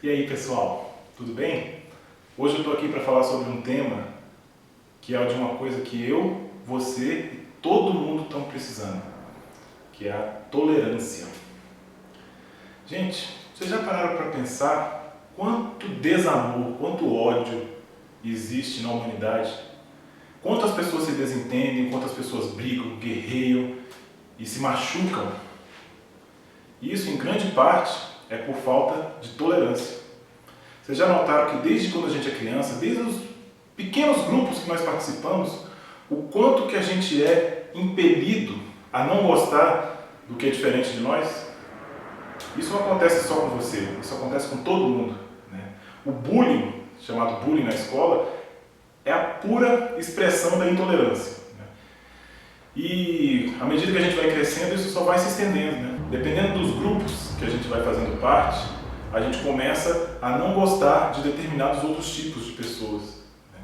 E aí pessoal, tudo bem? Hoje eu estou aqui para falar sobre um tema que é de uma coisa que eu, você e todo mundo estão precisando, que é a tolerância. Gente, vocês já pararam para pensar quanto desamor, quanto ódio existe na humanidade? Quantas pessoas se desentendem, quantas pessoas brigam, guerreiam e se machucam? E isso em grande parte é por falta de tolerância. Vocês já notaram que desde quando a gente é criança, desde os pequenos grupos que nós participamos, o quanto que a gente é impelido a não gostar do que é diferente de nós? Isso não acontece só com você, isso acontece com todo mundo, né? O bullying, chamado bullying na escola, é a pura expressão da intolerância, né? E à medida que a gente vai crescendo, isso só vai se estendendo, né? Dependendo dos grupos que a gente vai fazendo parte, a gente começa a não gostar de determinados outros tipos de pessoas, né?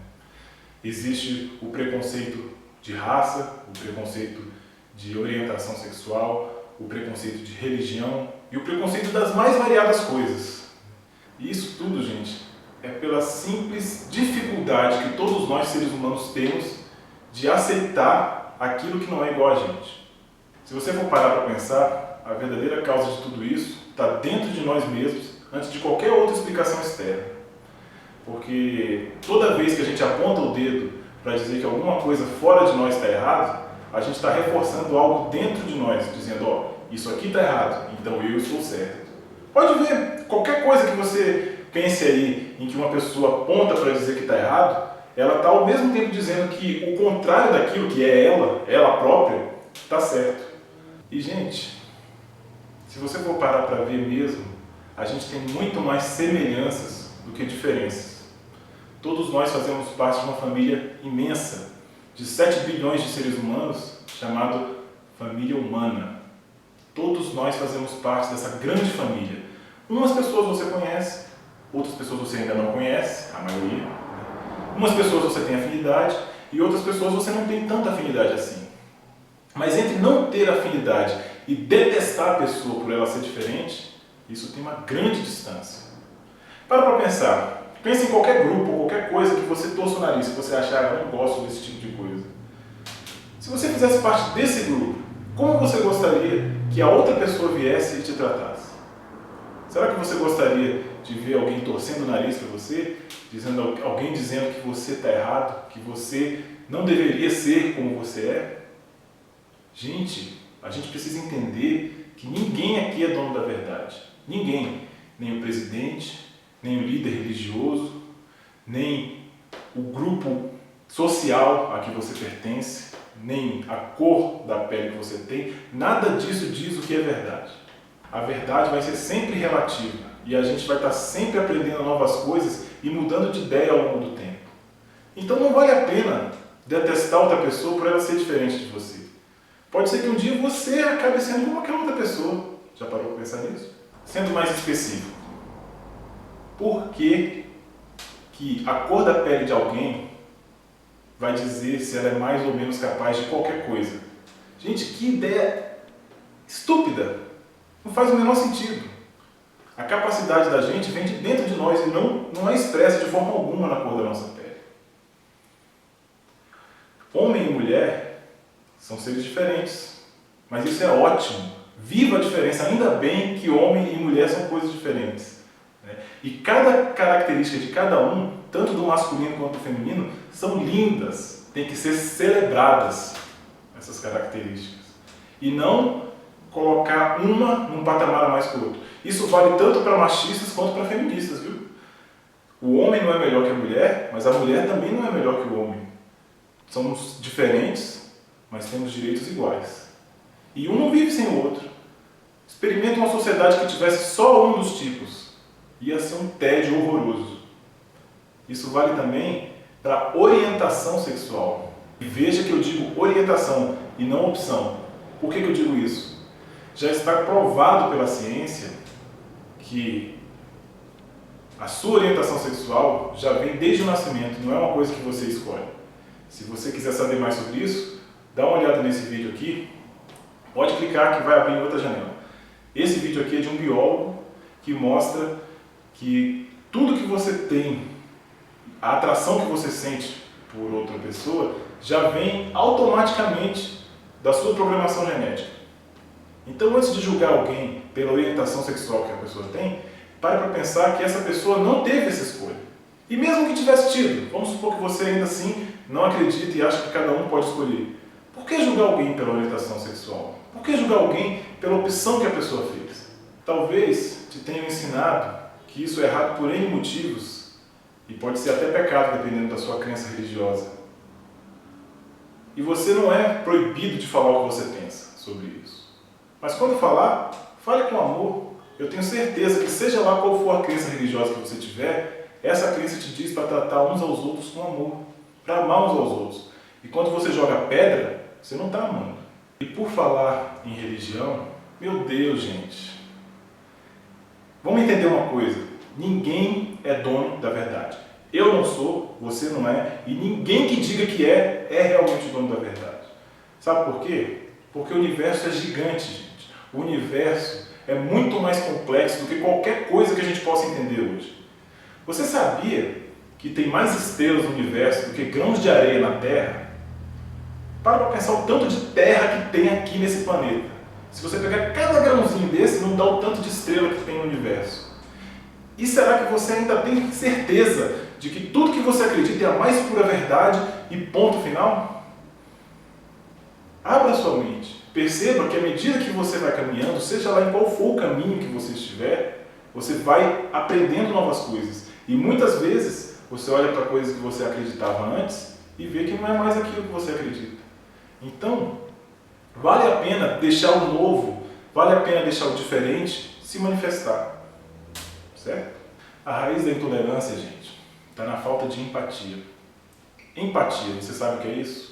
Existe o preconceito de raça, o preconceito de orientação sexual, o preconceito de religião e o preconceito das mais variadas coisas. E isso tudo, gente, é pela simples dificuldade que todos nós seres humanos temos de aceitar aquilo que não é igual a gente. Se você for parar para pensar, a verdadeira causa de tudo isso está dentro de nós mesmos, antes de qualquer outra explicação externa. Porque toda vez que a gente aponta o dedo para dizer que alguma coisa fora de nós está errado, a gente está reforçando algo dentro de nós, dizendo, ó, isso aqui está errado, então eu estou certo. Pode ver, qualquer coisa que você pense aí em que uma pessoa aponta para dizer que está errado, ela está ao mesmo tempo dizendo que o contrário daquilo que é ela própria, está certo. E gente, se você for parar para ver mesmo, a gente tem muito mais semelhanças do que diferenças. Todos nós fazemos parte de uma família imensa, de 7 bilhões de seres humanos, chamado família humana. Todos nós fazemos parte dessa grande família. Umas pessoas você conhece, outras pessoas você ainda não conhece, a maioria. Umas pessoas você tem afinidade e outras pessoas você não tem tanta afinidade assim. Mas entre não ter afinidade e detestar a pessoa por ela ser diferente, isso tem uma grande distância. Para pensar. Pense em qualquer grupo, qualquer coisa que você torça o nariz, que você achar, eu não gosto desse tipo de coisa. Se você fizesse parte desse grupo, como você gostaria que a outra pessoa viesse e te tratasse? Será que você gostaria de ver alguém torcendo o nariz para você, alguém dizendo que você está errado, que você não deveria ser como você é? Gente, a gente precisa entender que ninguém aqui é dono da verdade. Ninguém. Nem o presidente, nem o líder religioso, nem o grupo social a que você pertence, nem a cor da pele que você tem. Nada disso diz o que é verdade. A verdade vai ser sempre relativa e a gente vai estar sempre aprendendo novas coisas e mudando de ideia ao longo do tempo. Então não vale a pena detestar outra pessoa por ela ser diferente de você. Pode ser que um dia você acabe sendo como aquela outra pessoa. Já parou para pensar nisso? Sendo mais específico, por que a cor da pele de alguém vai dizer se ela é mais ou menos capaz de qualquer coisa? Gente, que ideia estúpida! Não faz o menor sentido. A capacidade da gente vem de dentro de nós e não é expressa de forma alguma na cor da nossa pele. Homem e mulher são seres diferentes, mas isso é ótimo. Viva a diferença, ainda bem que homem e mulher são coisas diferentes, né? E cada característica de cada um, tanto do masculino quanto do feminino, são lindas, tem que ser celebradas, essas características. E não colocar uma num patamar a mais que o outro. Isso vale tanto para machistas quanto para feministas, viu? O homem não é melhor que a mulher, mas a mulher também não é melhor que o homem. Somos diferentes, mas temos direitos iguais. E um não vive sem o outro. Experimenta uma sociedade que tivesse só um dos tipos. Ia ser um tédio horroroso. Isso vale também para orientação sexual. E veja que eu digo orientação e não opção. Por que eu digo isso? Já está provado pela ciência que a sua orientação sexual já vem desde o nascimento, não é uma coisa que você escolhe. Se você quiser saber mais sobre isso, dá uma olhada nesse vídeo aqui. Pode clicar que vai abrir em outra janela. Esse vídeo aqui é de um biólogo que mostra que tudo que você tem, a atração que você sente por outra pessoa, já vem automaticamente da sua programação genética. Então, antes de julgar alguém pela orientação sexual que a pessoa tem, pare para pensar que essa pessoa não teve essa escolha. E mesmo que tivesse tido, vamos supor que você ainda assim não acredita e acha que cada um pode escolher. Por que julgar alguém pela orientação sexual? Por que julgar alguém pela opção que a pessoa fez? Talvez te tenham ensinado que isso é errado por N motivos e pode ser até pecado dependendo da sua crença religiosa. E você não é proibido de falar o que você pensa sobre isso. Mas quando falar, fale com amor. Eu tenho certeza que seja lá qual for a crença religiosa que você tiver, essa crença te diz para tratar uns aos outros com amor, para amar uns aos outros. E quando você joga pedra, você não está amando. E por falar em religião, meu Deus, gente, vamos entender uma coisa, ninguém é dono da verdade. Eu não sou, você não é, e ninguém que diga que é realmente o dono da verdade. Sabe por quê? Porque o universo é gigante, gente. O universo é muito mais complexo do que qualquer coisa que a gente possa entender hoje. Você sabia que tem mais estrelas no universo do que grãos de areia na Terra? Para pensar o tanto de terra que tem aqui nesse planeta. Se você pegar cada grãozinho desse, não dá o tanto de estrela que tem no universo. E será que você ainda tem certeza de que tudo que você acredita é a mais pura verdade e ponto final? Abra sua mente. Perceba que à medida que você vai caminhando, seja lá em qual for o caminho que você estiver, você vai aprendendo novas coisas. E muitas vezes você olha para coisas que você acreditava antes e vê que não é mais aquilo que você acredita. Então, vale a pena deixar o novo, vale a pena deixar o diferente se manifestar. Certo? A raiz da intolerância, gente, está na falta de empatia. Empatia, você sabe o que é isso?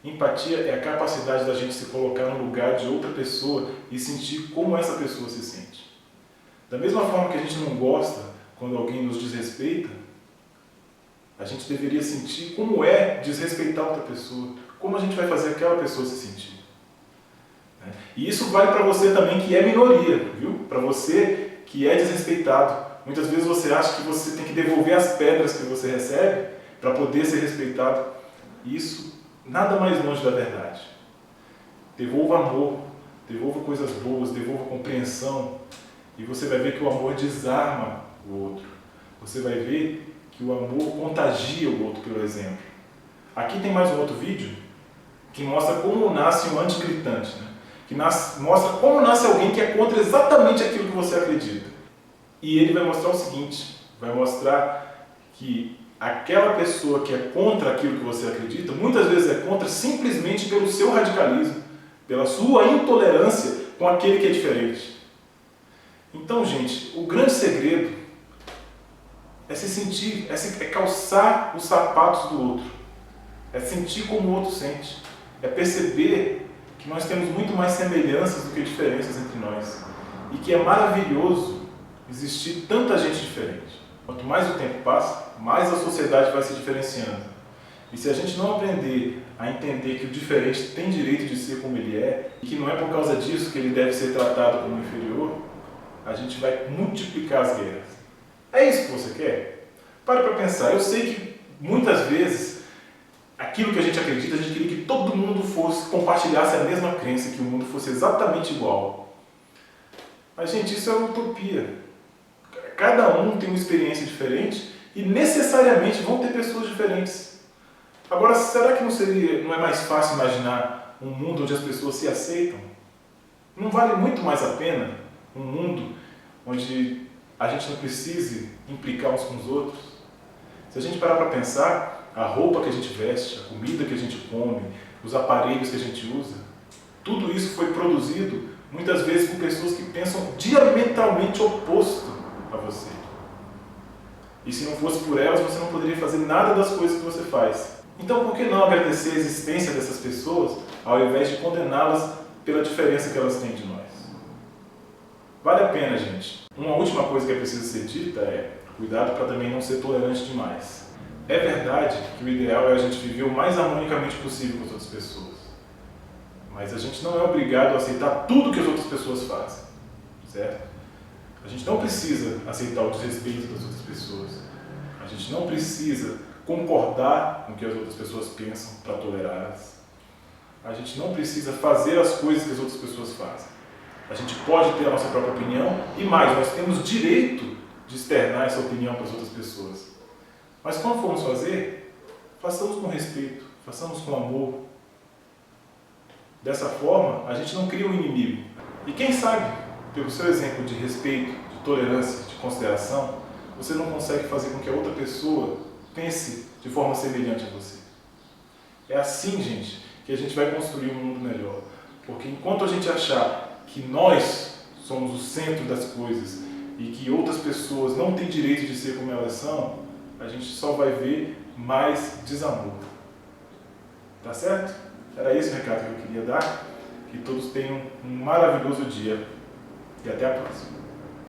Empatia é a capacidade da gente se colocar no lugar de outra pessoa e sentir como essa pessoa se sente. Da mesma forma que a gente não gosta quando alguém nos desrespeita, a gente deveria sentir como é desrespeitar outra pessoa, como a gente vai fazer aquela pessoa se sentir. E isso vale para você também que é minoria, viu? Para você que é desrespeitado. Muitas vezes você acha que você tem que devolver as pedras que você recebe para poder ser respeitado. Isso nada mais longe da verdade. Devolva amor, devolva coisas boas, devolva compreensão e você vai ver que o amor desarma o outro. Você vai ver que o amor contagia o outro pelo exemplo. Aqui tem mais um outro vídeo que mostra como nasce um antigritante, né? Mostra como nasce alguém que é contra exatamente aquilo que você acredita. E ele vai mostrar o seguinte, vai mostrar que aquela pessoa que é contra aquilo que você acredita, muitas vezes é contra simplesmente pelo seu radicalismo, pela sua intolerância com aquele que é diferente. Então, gente, o grande segredo é se sentir, é calçar os sapatos do outro, é sentir como o outro sente, é perceber que nós temos muito mais semelhanças do que diferenças entre nós e que é maravilhoso existir tanta gente diferente. Quanto mais o tempo passa, mais a sociedade vai se diferenciando. E se a gente não aprender a entender que o diferente tem direito de ser como ele é, e que não é por causa disso que ele deve ser tratado como inferior, a gente vai multiplicar as guerras. É isso que você quer? Pare para pensar. Eu sei que muitas vezes aquilo que a gente acredita, a gente queria que todo mundo compartilhasse a mesma crença, que o mundo fosse exatamente igual. Mas, gente, isso é uma utopia. Cada um tem uma experiência diferente e necessariamente vão ter pessoas diferentes. Agora, será que não é mais fácil imaginar um mundo onde as pessoas se aceitam? Não vale muito mais a pena um mundo onde a gente não precise implicar uns com os outros? Se a gente parar para pensar, a roupa que a gente veste, a comida que a gente come, os aparelhos que a gente usa, tudo isso foi produzido muitas vezes por pessoas que pensam diametralmente oposto a você. E se não fosse por elas, você não poderia fazer nada das coisas que você faz. Então, por que não agradecer a existência dessas pessoas, ao invés de condená-las pela diferença que elas têm de nós? Vale a pena, gente. Uma última coisa que é preciso ser dita é cuidado para também não ser tolerante demais. É verdade que o ideal é a gente viver o mais harmonicamente possível com as outras pessoas. Mas a gente não é obrigado a aceitar tudo que as outras pessoas fazem, certo? A gente não precisa aceitar o desrespeito das outras pessoas. A gente não precisa concordar com o que as outras pessoas pensam para tolerá-las. A gente não precisa fazer as coisas que as outras pessoas fazem. A gente pode ter a nossa própria opinião e mais, nós temos direito de externar essa opinião para as outras pessoas. Mas quando formos fazer, façamos com respeito, façamos com amor. Dessa forma, a gente não cria um inimigo. E quem sabe, pelo seu exemplo de respeito, de tolerância, de consideração, você não consegue fazer com que a outra pessoa pense de forma semelhante a você. É assim, gente, que a gente vai construir um mundo melhor. Porque enquanto a gente achar que nós somos o centro das coisas e que outras pessoas não têm direito de ser como elas são, a gente só vai ver mais desamor. Tá certo? Era esse o recado que eu queria dar. Que todos tenham um maravilhoso dia. E até a próxima.